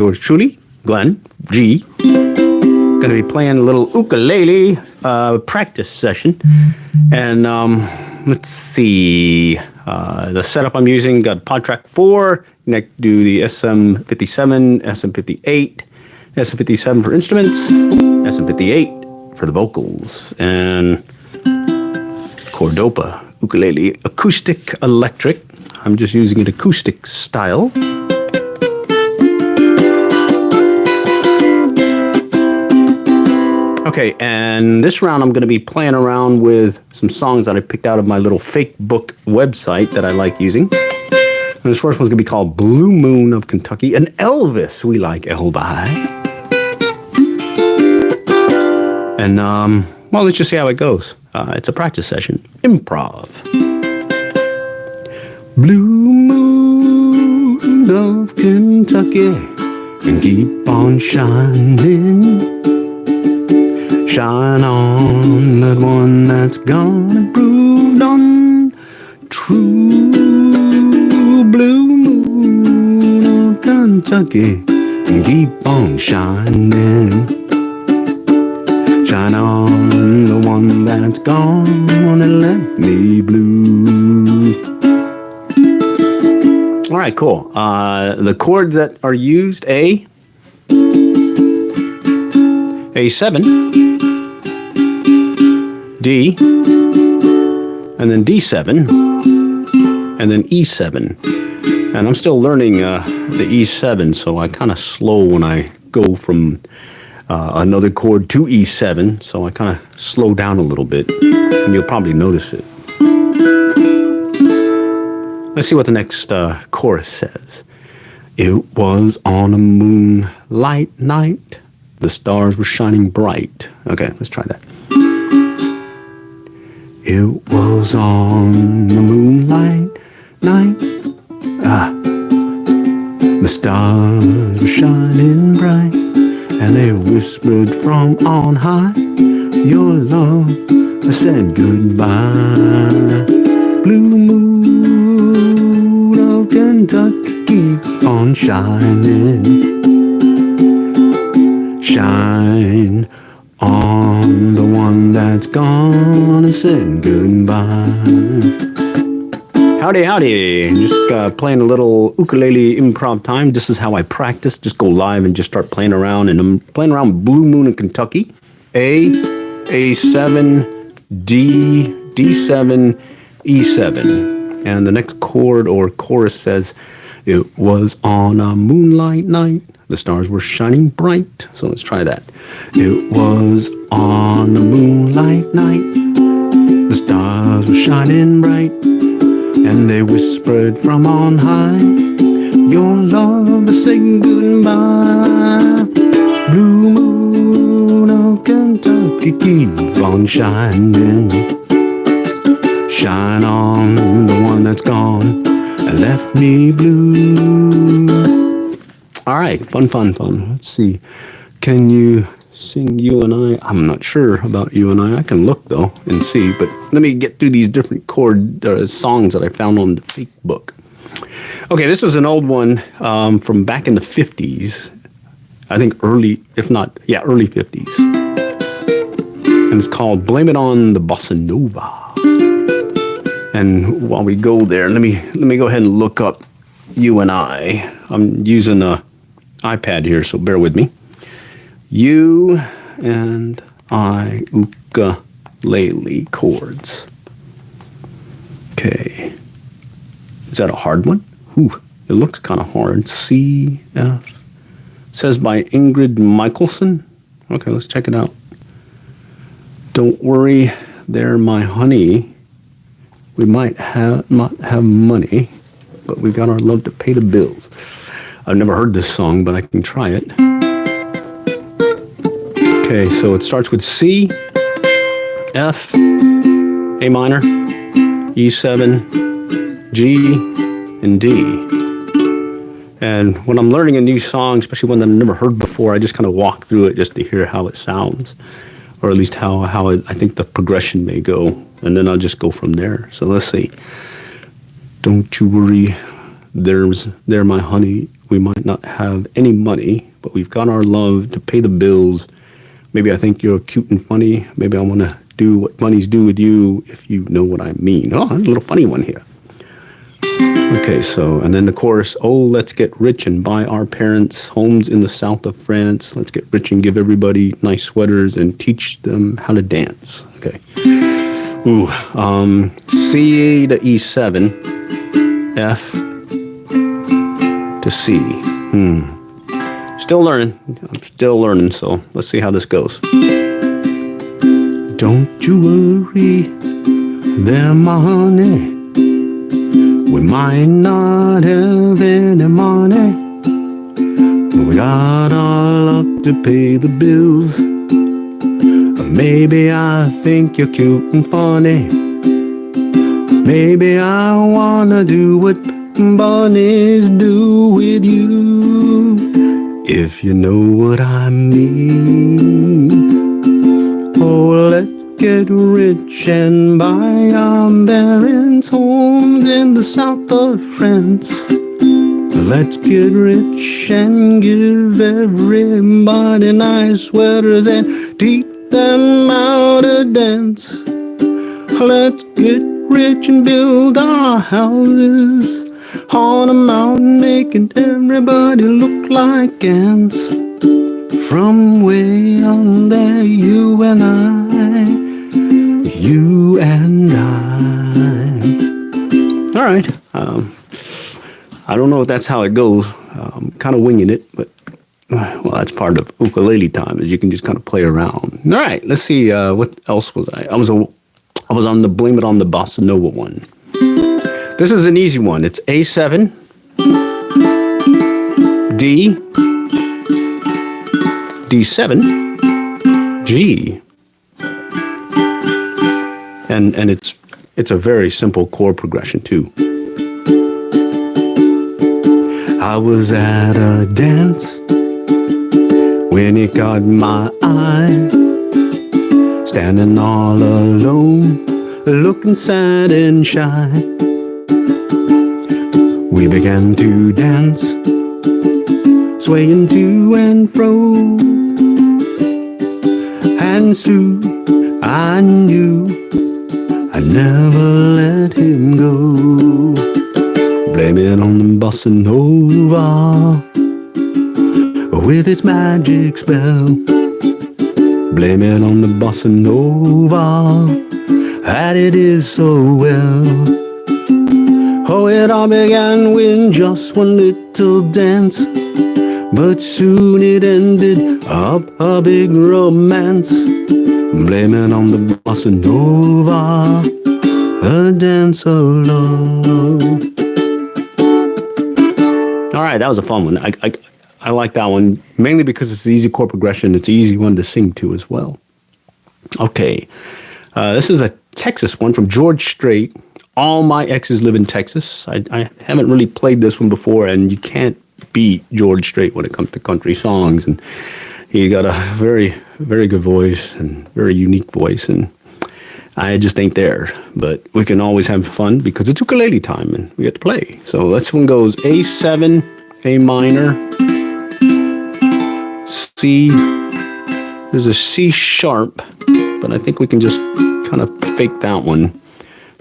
yours truly, Glenn G. Going to be playing a little ukulele practice session. And let's see. The setup I'm using, got Pod Track 4. Next, do the SM57, SM58, SM57 for instruments, SM58 for the vocals, and Cordoba ukulele, acoustic electric. I'm just using it acoustic style. Okay, and this round I'm going to be playing around with some songs that I picked out of my little fake book website that I like using. And this first one's going to be called Blue Moon of Kentucky, and Elvis, we like Elby. And, well, let's just see how it goes. It's a practice session. Improv. Blue moon of Kentucky, and keep on shining. Shine on that one that's gone proved untrue. Blue moon of Kentucky, and keep on shining. Shine on the one that's gone and left me blue. All right, cool. The chords that are used, A7, D, and then D7, and then E7. And I'm still learning the E7, so I kind of slow when I go from another chord to E7, so I kind of slow down a little bit, and you'll probably notice it. Let's see what the next chorus says. It was on a moonlight night, the stars were shining bright. Okay, let's try that. It was on the moonlight night, the stars were shining bright, and they whispered from on high, your love said goodbye. Blue moon of Kentucky, keep on shining. Shine on the one that's gone and said goodbye. Howdy, howdy. Just playing a little ukulele improv time. This is how I practice. Just go live and just start playing around. And I'm playing around with Blue Moon in Kentucky. A7, D, D7, E7. And the next chord or chorus says, it was on a moonlight night, the stars were shining bright. So let's try that. It was on a moonlight night, the stars were shining bright, and they whispered from on high, your love is saying goodbye. Blue moon of Kentucky, keep on shining. Shine on the one that's gone and left me blue. All right, fun. Let's see. Can you sing You and I? I'm not sure about You and I. I can look, though, and see. But let me get through these different chord songs that I found on the fake book. Okay, this is an old one from back in the 50s. I think early 50s. And it's called Blame It on the Bossa Nova. And while we go there, let me go ahead and look up You and I. I'm using a iPad here, so bear with me. You and I ukulele chords. Okay. Is that a hard one? Ooh, it looks kind of hard. C, F. Says by Ingrid Michelson. Okay, let's check it out. Don't worry, there, my honey. We might not have money, but we got our love to pay the bills. I've never heard this song, but I can try it. Okay, so it starts with C, F, A minor, E7, G, and D. And when I'm learning a new song, especially one that I've never heard before, I just kind of walk through it just to hear how it sounds, or at least how I think the progression may go, and then I'll just go from there. So let's see. Don't you worry, They're my honey. We might not have any money, but we've got our love to pay the bills. Maybe I think you're cute and funny. Maybe I want to do what bunnies do with you, if you know what I mean. Oh, there's a little funny one here. Okay, so, and then the chorus, oh, let's get rich and buy our parents homes in the south of France. Let's get rich and give everybody nice sweaters and teach them how to dance. Okay. Ooh, C to E7, F to C. Still learning. I'm still learning, so let's see how this goes. Don't you worry, they're money. We might not have any money, but we got our love to pay the bills. Maybe I think you're cute and funny. Maybe I wanna do what bunnies do with you, if you know what I mean. Oh, let's get rich and buy our parents homes in the south of France. Let's get rich and give everybody nice sweaters and teach them how to dance. Let's get rich and build our houses on a mountain, making everybody look like ants. From way on there, you and I, you and I. All right. I don't know if that's how it goes. I'm kind of winging it, but well, that's part of ukulele time, is you can just kind of play around. All right, let's see. What else was I? I was on the Blame It on the Bossa Nova one. This is an easy one. It's A7, D, D7, G, and it's a very simple chord progression too. I was at a dance when it caught my eye, standing all alone, looking sad and shy. We began to dance, swaying to and fro, and soon I knew I'd never let him go. Blame it on the bossa nova, with its magic spell. Blame it on the bossa nova, that it is so well. Oh, it all began with just one little dance, but soon it ended up a big romance. Blame it on the bossa nova, a dance of love. All right, that was a fun one. I like that one, mainly because it's an easy chord progression. It's an easy one to sing to as well. Okay, this is a Texas one from George Strait. All my exes live in Texas. I haven't really played this one before, and you can't beat George Strait when it comes to country songs. And he got a very, very good voice and very unique voice, and I just ain't there. But we can always have fun because it's ukulele time, and we get to play. So this one goes A7, A minor, C. There's a C sharp, but I think we can just kind of fake that one.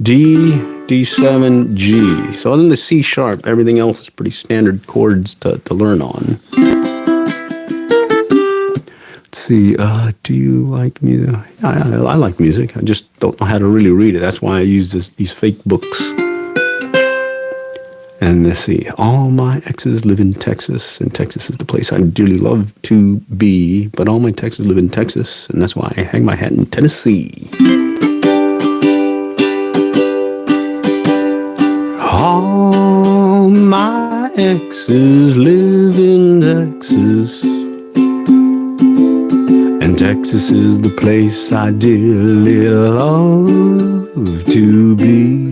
D, D7, G. So other than the C sharp, everything else is pretty standard chords to learn on. Let's see, do you like music? I like music. I just don't know how to really read it. That's why I use these fake books. And let's see, all my exes live in Texas, and Texas is the place I dearly love to be, but all my exes live in Texas, and that's why I hang my hat in Tennessee. All my exes live in Texas, and Texas is the place I dearly love to be.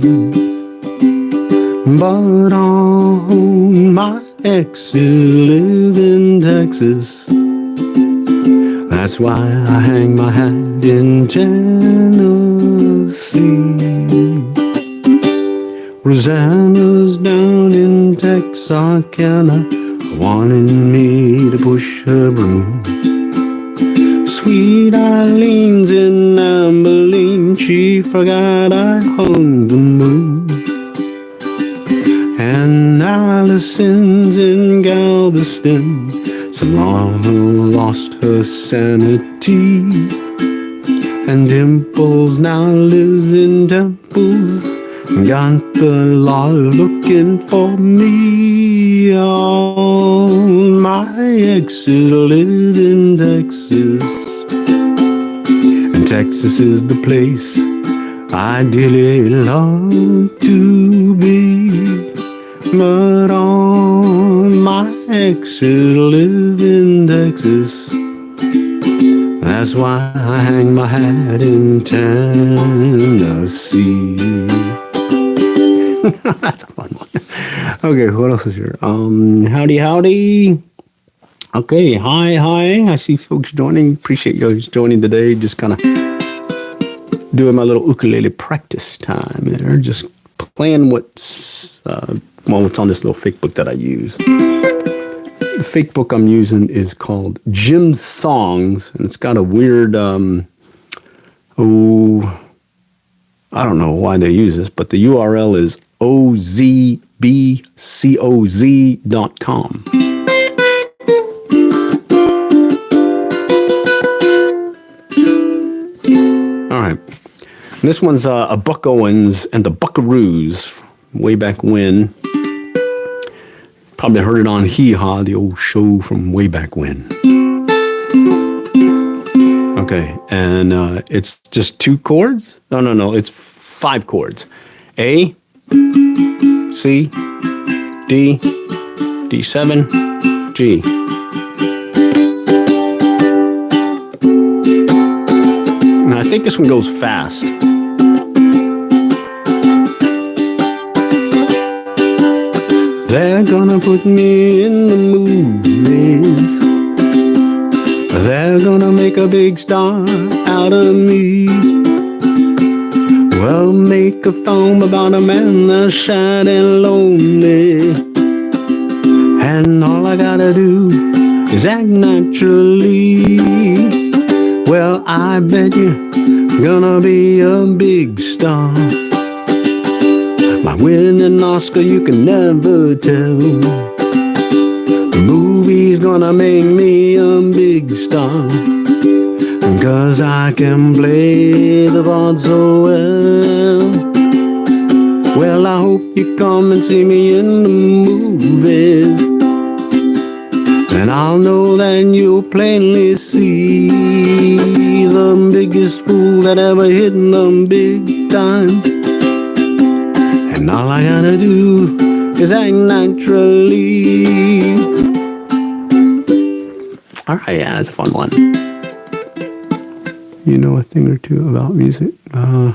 But all my exes live in Texas, that's why I hang my hat in Tennessee. Rosanna's down in in Texarkana, wanting me to push her broom. Sweet Eileen's in Abilene, she forgot I hung the moon. And Allison's in Galveston, some long who lost her sanity. And Dimples now lives in Temples, got the law looking for me. All my exes live in Texas, and Texas is the place I dearly love to be. But all my exes live in Texas, that's why I hang my hat in Tennessee. That's a fun one. Okay, what else is here? Howdy. Okay, hi. I see folks joining. Appreciate you guys joining today. Just kind of doing my little ukulele practice time there. Just playing what's on this little fake book that I use. The fake book I'm using is called Jim's Songs, and it's got a weird, I don't know why they use this, but the URL is ozbcoz.com. All right. And this one's a Buck Owens and the Buckaroos, way back when. Probably heard it on Hee Haw, the old show from way back when. Okay, and it's just 2 chords? No, it's 5 chords. A, C, D, D7, G. And I think this one goes fast. They're gonna put me in the movies. They're gonna make a big star out of me. Well, make a film about a man that's sad and lonely, and all I gotta do is act naturally. Well, I bet you're gonna be a big star. By winning an Oscar, you can never tell. The movie's gonna make me a big star, 'cause I can play the part so well. Well, I hope you come and see me in the movies, and I'll know that you'll plainly see the biggest fool that ever hit the big time. And all I gotta do is act naturally. All right, yeah, it's a fun one. You know a thing or two about music. I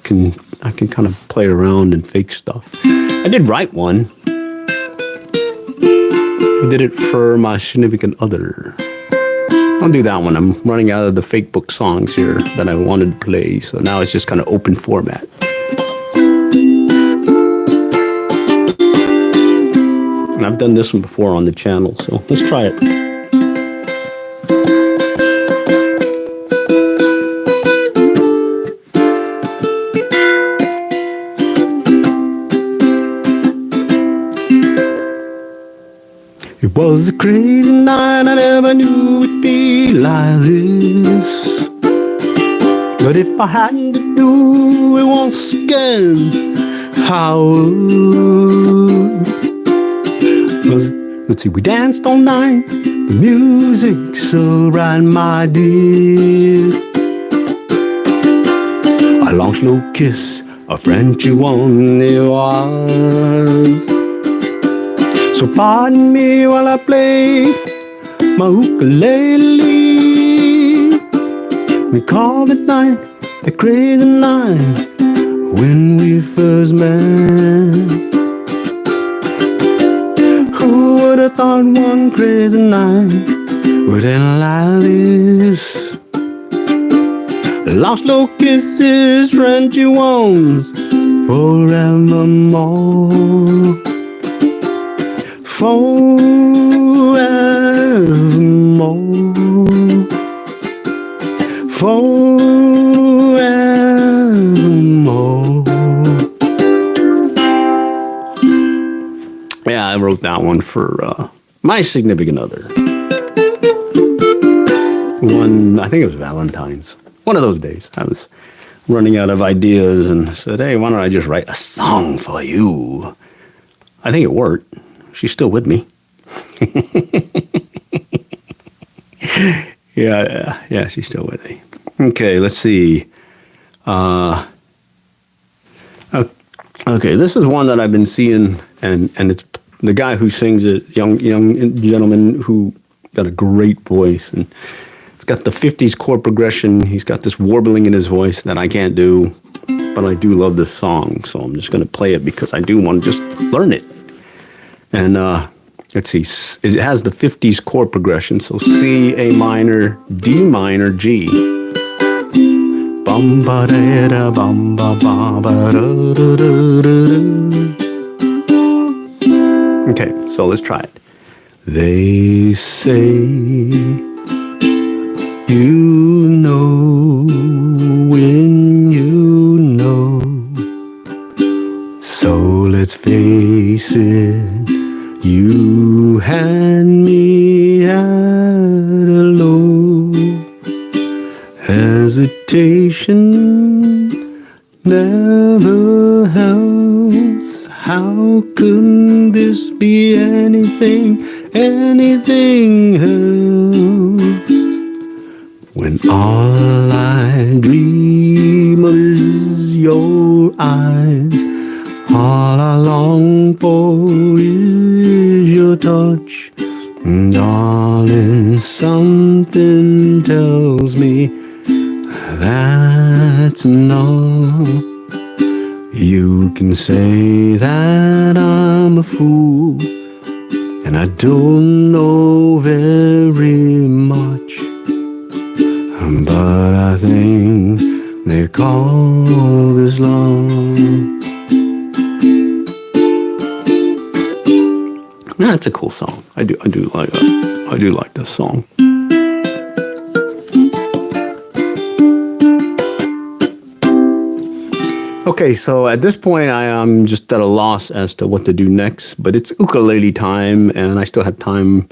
can kind of play around and fake stuff. I did write one. I did it for my significant other. I'll do that one. I'm running out of the fake book songs here that I wanted to play, so now it's just kind of open format. And I've done this one before on the channel, so let's try it. It was a crazy night, I never knew it'd be like this. But if I had to do it once again, I would. Let's see, we danced all night, the music's so right, my dear. A long slow kiss, a Frenchy one it was. So pardon me while I play my ukulele. We call the night the crazy night when we first met. Who would have thought one crazy night would end like this? Long slow kisses, Frenchy ones, forevermore. forevermore, forevermore. Yeah, I wrote that one for my significant other. I think it was Valentine's. One of those days, I was running out of ideas and said, hey, why don't I just write a song for you? I think it worked. She's still with me. Yeah, she's still with me. Okay, let's see. Okay, this is one that I've been seeing, and it's the guy who sings it, young gentleman who got a great voice, and it's got the 50s chord progression. He's got this warbling in his voice that I can't do, but I do love this song, so I'm just going to play it because I do want to just learn it. And let's see, it has the 50s chord progression, so C, A minor, D minor, G. Bum ba da da bum ba ba ba da da da da. Okay, so let's try it. They say you know when you know, so let's face it, you had me at a low. Hesitation never helps. How could this be anything else? When all I dream of is your eyes, all I long for is your touch. Darling, something tells me that's enough. You can say that I'm a fool, and I don't know very much, but I think they call this love. That's a cool song. I do like this song. Okay, so at this point I am just at a loss as to what to do next, but it's ukulele time, and I still have time,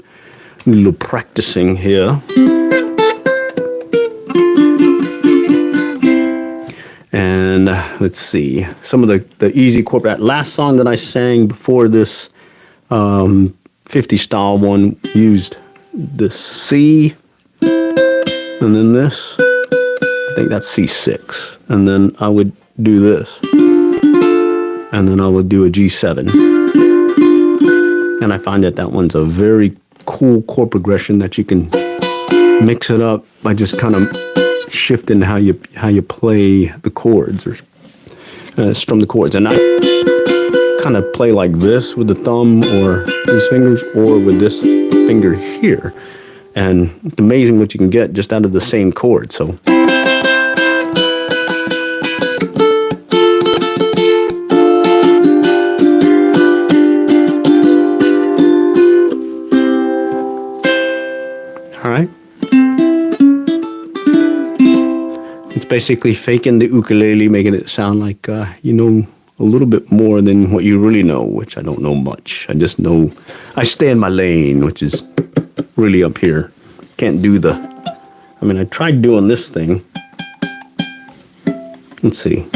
a little practicing here. And let's see, some of the easy chord. That last song that I sang before this 50 style one used the C, and then this, I think that's C6, and then I would do this, and then I would do a G7, and I find that one's a very cool chord progression that you can mix it up by just kind of shifting how you play the chords or strum the chords. And I kind of play like this with the thumb or these fingers, or with this finger here, and it's amazing what you can get just out of the same chord. So all right, it's basically faking the ukulele, making it sound like you know a little bit more than what you really know, which I don't know much. I just know I stay in my lane, which is really up here. Can't do I tried doing this thing. Let's see.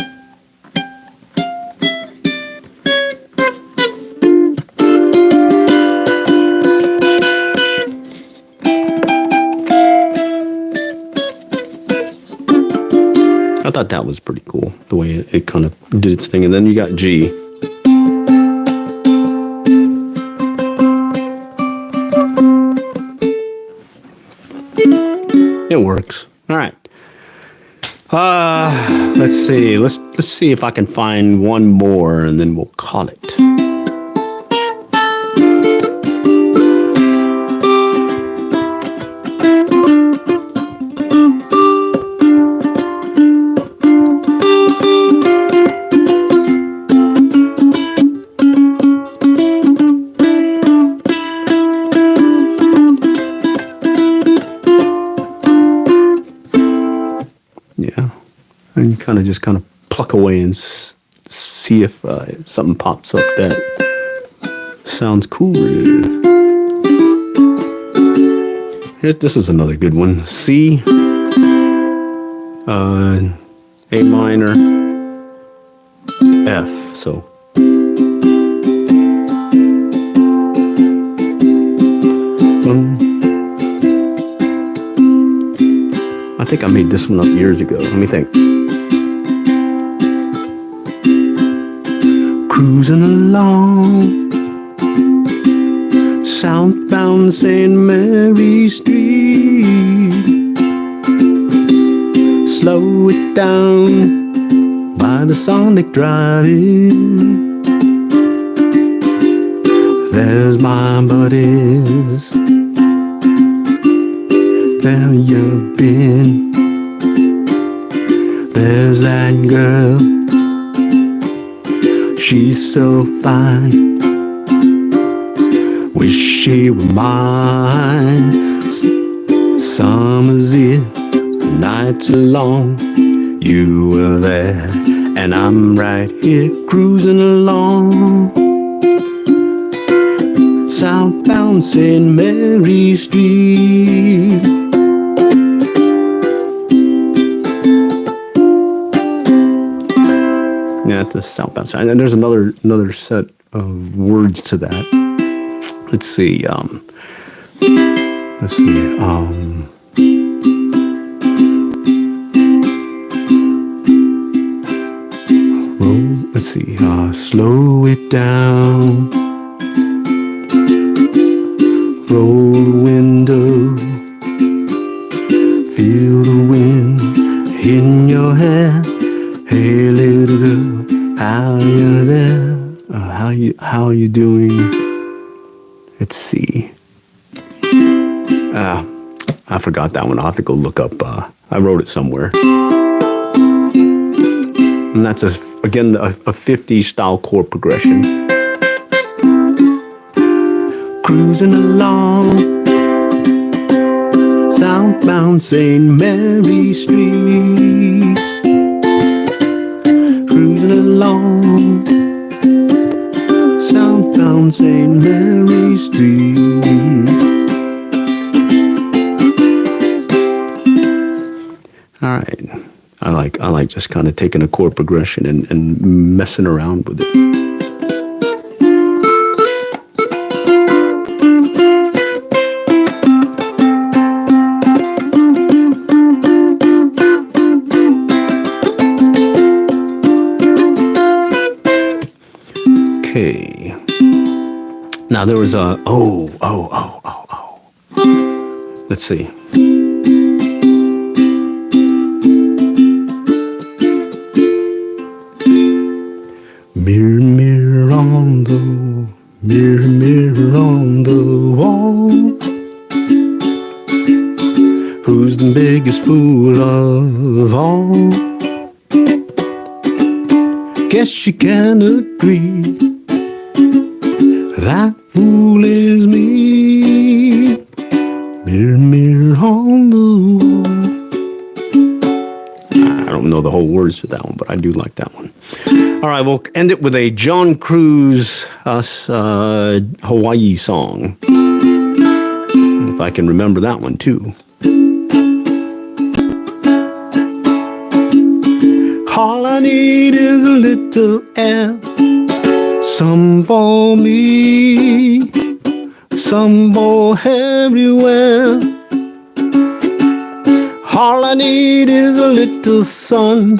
I thought that was pretty cool, the way it kind of did its thing. And then you got G. It works. All right. Let's see. Let's see if I can find one more, and then we'll call it. And you kind of pluck away and see if something pops up that sounds cool. This is another good one. C, A minor, F. So. I think I made this one up years ago. Let me think. Cruising along southbound St. Mary Street, slow it down by the Sonic Drive-In. There's my buddies, there you've been. There's that girl, she's so fine. Wish she were mine. Summer's here, nights are long. You were there, and I'm right here cruising along southbound St. Mary Street. Yeah, it's a southbound side. And there's another set of words to that. Let's see. Slow it down. Roll the window. Feel the wind in your hair. Hey, little girl, how you there? How you doing? Let's see. I forgot that one. I'll have to go look up. I wrote it somewhere. And that's again a 50s style chord progression. Cruising along southbound St. Mary Street. Cruising along southbound St. Mary Street. All right. I like just kind of taking a chord progression and messing around with it. Okay. Now there was a let's see. Mirror, mirror on the wall, who's the biggest fool of all? Guess you can agree that fool is me. Mirror, mirror on the wall. I don't know the whole words to that one, but I do like that one. All right, we'll end it with a John Cruz Hawaii song. If I can remember that one, too. All I need is a little air. Some for me, some for everywhere. All I need is a little sun.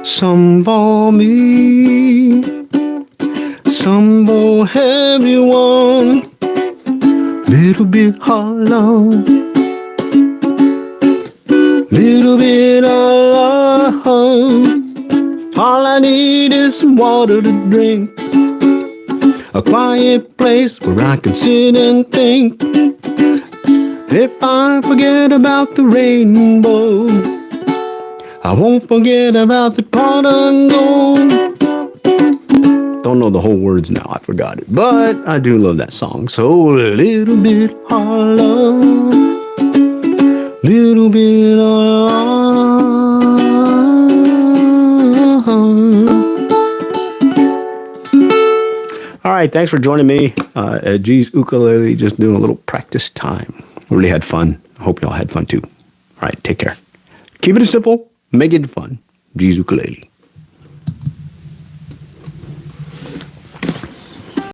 Some for me, some for everyone. Little bit hollow, little bit alone. All I need is some water to drink, a quiet place where I can sit and think. If I forget about the rainbow, I won't forget about the pot of gold. Don't know the whole words now, I forgot it. But I do love that song. So a little bit hollow, little bit of All right, thanks for joining me at G's Ukulele, just doing a little practice time. Really had fun. Hope y'all had fun too. All right, take care. Keep it simple, make it fun. G's Ukulele.